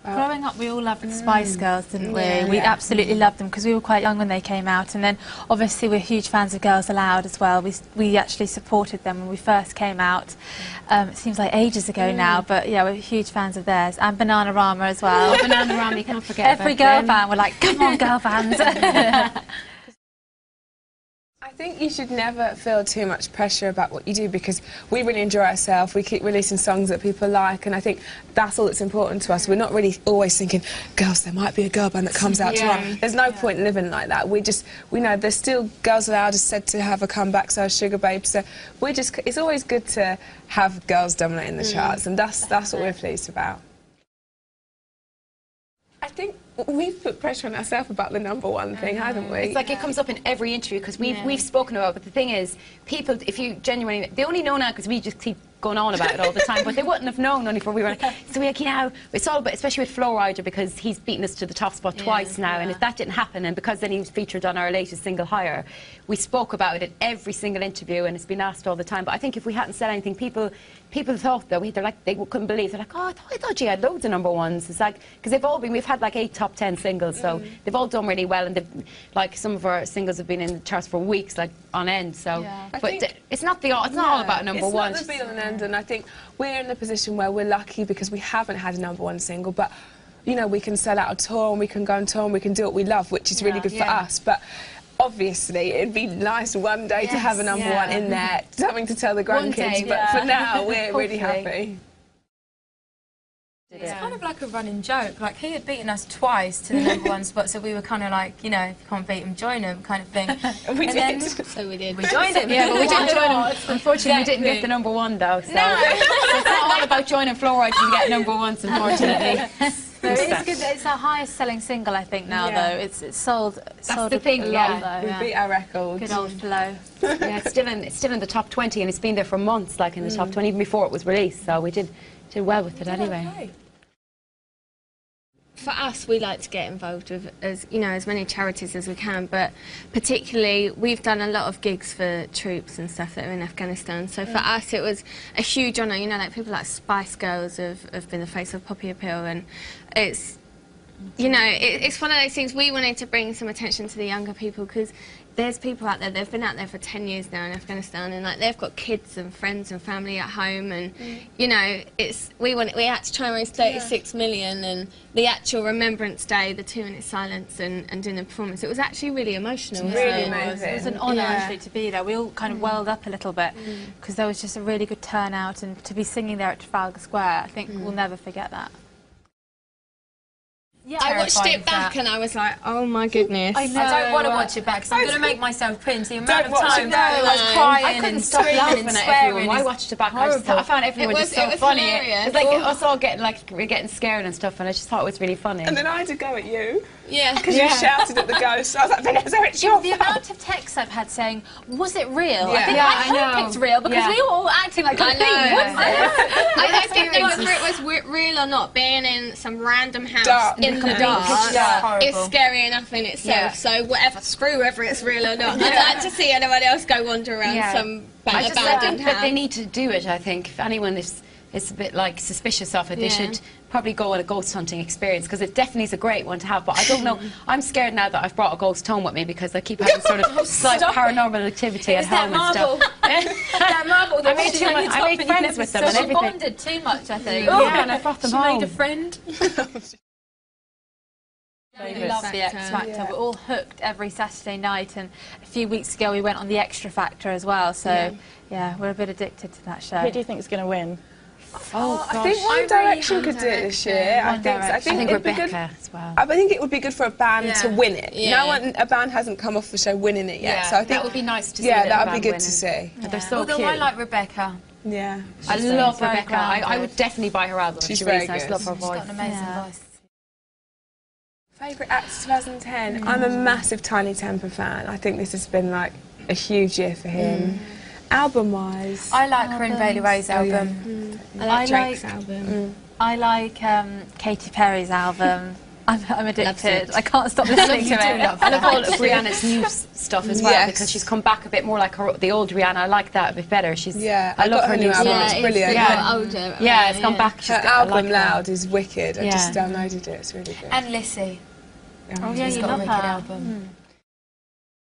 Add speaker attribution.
Speaker 1: Growing up, we all loved the Spice Girls, didn't we?
Speaker 2: Yeah.
Speaker 1: We absolutely loved them because we were quite young when they came out. And then, obviously, we're huge fans of Girls Aloud as well. We actually supported them when we first came out. It seems like ages ago now, but yeah, we're huge fans of theirs. And Bananarama as well.
Speaker 2: Bananarama, you can't forget
Speaker 1: Every
Speaker 2: about
Speaker 1: girl
Speaker 2: them.
Speaker 1: band, we're like, come on, girl band.
Speaker 3: I think you should never feel too much pressure about what you do, because we really enjoy ourselves. We keep releasing songs that people like, and I think that's all that's important to us. We're not really always thinking, girls, there might be a girl band that comes out tomorrow. There's no point in living like that. We know there's still Girls Aloud is said to have a comeback, so is Sugar Babe. So it's always good to have girls dominating the charts, and that's what we're pleased about. I think we've put pressure on ourselves about the #1 thing, haven't we?
Speaker 2: It's like it comes up in every interview because we've spoken about it, but the thing is, people, if you genuinely, they only know now because we just keep going on about it all the time, but they wouldn't have known only before we were like, so we're like, you know, it's all about, especially with Flo Rida, because he's beaten us to the top spot twice now, and if that didn't happen, and because then he was featured on our latest single, Higher, we spoke about it in every single interview, and it's been asked all the time. But I think if we hadn't said anything, people thought that they couldn't believe. They're like, oh, I thought you had loads of #1s. It's like, because we've had like 8 top 10 singles, so they've all done really well, and like some of our singles have been in the charts for weeks, like on end. So, but it's not all about #1.
Speaker 3: It's not the be all and end, and I think we're in a position where we're lucky because we haven't had a #1 single, but you know, we can sell out a tour and we can go on tour and we can do what we love, which is really good for us. But obviously, it'd be nice one day to have a #1 in there, something to tell the grandkids. But for now, we're really happy.
Speaker 4: It's kind of like a running joke. Like, he had beaten us twice to the #1 spot, so we were kind of like, you know, if you can't beat him, join him, kind of thing.
Speaker 3: We did.
Speaker 2: So we did.
Speaker 4: We joined him.
Speaker 2: Yeah, but we didn't join him. Unfortunately, we didn't get the #1 though. So, so it's not all about joining Flo Rida to get #1s, unfortunately.
Speaker 1: It's our highest selling single, I think, now, though. It's sold.
Speaker 2: That's
Speaker 1: sold
Speaker 2: the thing,
Speaker 1: a lot, though,
Speaker 3: We beat our records.
Speaker 1: Good old Flo.
Speaker 2: Yeah, it's still in the top 20, and it's been there for months, like in the top 20, even before it was released. So we did well with it anyway.
Speaker 3: Okay.
Speaker 5: For us, we like to get involved with as many charities as we can, but particularly we've done a lot of gigs for troops and stuff that are in Afghanistan. So for us, it was a huge honour. You know, like people like Spice Girls have been the face of Poppy Appeal, and it's, you know, it's one of those things. We wanted to bring some attention to the younger people because there's people out there, they've been out there for 10 years now in Afghanistan, and like they've got kids and friends and family at home, and you know, we had to try and raise 36 million, and the actual Remembrance Day, the 2-minute silence and doing the performance, it was actually really emotional.
Speaker 3: Really amazing.
Speaker 1: It was an honour actually to be there. We all kind of welled up a little bit because there was just a really good turnout, and to be singing there at Trafalgar Square, I think we'll never forget that.
Speaker 4: Yeah,
Speaker 5: I watched it back and I was like, oh my goodness.
Speaker 4: I don't want to watch it back because I'm going to make myself cringe. The amount of times I was crying
Speaker 2: I couldn't
Speaker 4: and
Speaker 2: stop laughing
Speaker 4: and
Speaker 2: at
Speaker 4: swearing.
Speaker 2: everyone. I watched it back. I found everyone just so funny. It's like us all getting scared and stuff, and I just thought it was really funny.
Speaker 3: And then I had to go at you.
Speaker 5: Yeah.
Speaker 3: Because you shouted at the ghost. I was like, Vanessa, it's your
Speaker 1: The amount of texts I've had saying, was it real?
Speaker 3: Yeah.
Speaker 1: I think I hope it's real, because we were all acting like,
Speaker 5: I know.
Speaker 1: I
Speaker 5: I think whether it was real or not, being in some random house
Speaker 3: Dark.
Speaker 5: in the dark
Speaker 4: Horrible.
Speaker 5: is scary enough in itself. So whatever, screw whether it's real or not. I'd like to see anyone else go wander around some
Speaker 2: I
Speaker 5: abandoned
Speaker 2: think that they
Speaker 5: house.
Speaker 2: need to do it. I think if anyone is a bit like suspicious of it, they should probably go on a ghost hunting experience, because it definitely is a great one to have. But I don't know. I'm scared now that I've brought a ghost home with me because I keep having sort of slight paranormal activity at home and stuff.
Speaker 4: That marble that
Speaker 2: I made friends with them
Speaker 1: So
Speaker 2: and
Speaker 1: she
Speaker 2: everything.
Speaker 1: bonded too much, I think.
Speaker 2: Yeah, and I brought them
Speaker 4: she
Speaker 2: home.
Speaker 4: made a friend.
Speaker 1: We love the X Factor. We're all hooked every Saturday night, and a few weeks ago we went on the Extra Factor as well. So yeah, we're a bit addicted to that show.
Speaker 6: Who do you think is going to win?
Speaker 2: Oh,
Speaker 3: I think One Direction could do it this year. I think
Speaker 2: Rebecca as well.
Speaker 3: I think it would be good for a band to win it.
Speaker 5: Yeah.
Speaker 3: A band hasn't come off the show winning it yet, so I think
Speaker 2: that would be nice to see.
Speaker 3: Yeah, that would be good to see.
Speaker 2: They're so
Speaker 4: Although
Speaker 2: cute.
Speaker 4: I like Rebecca.
Speaker 3: Yeah,
Speaker 2: I love
Speaker 4: very
Speaker 2: Rebecca. I would definitely buy her album.
Speaker 3: She's
Speaker 2: She really
Speaker 3: very
Speaker 2: nice.
Speaker 3: good.
Speaker 2: Love her
Speaker 4: She's got
Speaker 2: voice.
Speaker 4: an amazing voice.
Speaker 3: Favourite act of 2010? I'm a massive Tiny Temper fan. I think this has been like a huge year for him. Album-wise,
Speaker 4: I like Corinne Bailey Ray's album.
Speaker 5: I like Drake's album.
Speaker 1: I like Katy Perry's album. I'm addicted. I can't stop listening to it.
Speaker 2: I love all of Rihanna's new stuff as well because she's come back a bit more like the old Rihanna. I like that a bit better. I love her new
Speaker 3: album.
Speaker 2: album.
Speaker 3: It's brilliant.
Speaker 2: It's gone back.
Speaker 3: Her album Loud is wicked. I just downloaded it. It's really good.
Speaker 4: And Lissy.
Speaker 1: Oh yeah, you love her.
Speaker 4: Album.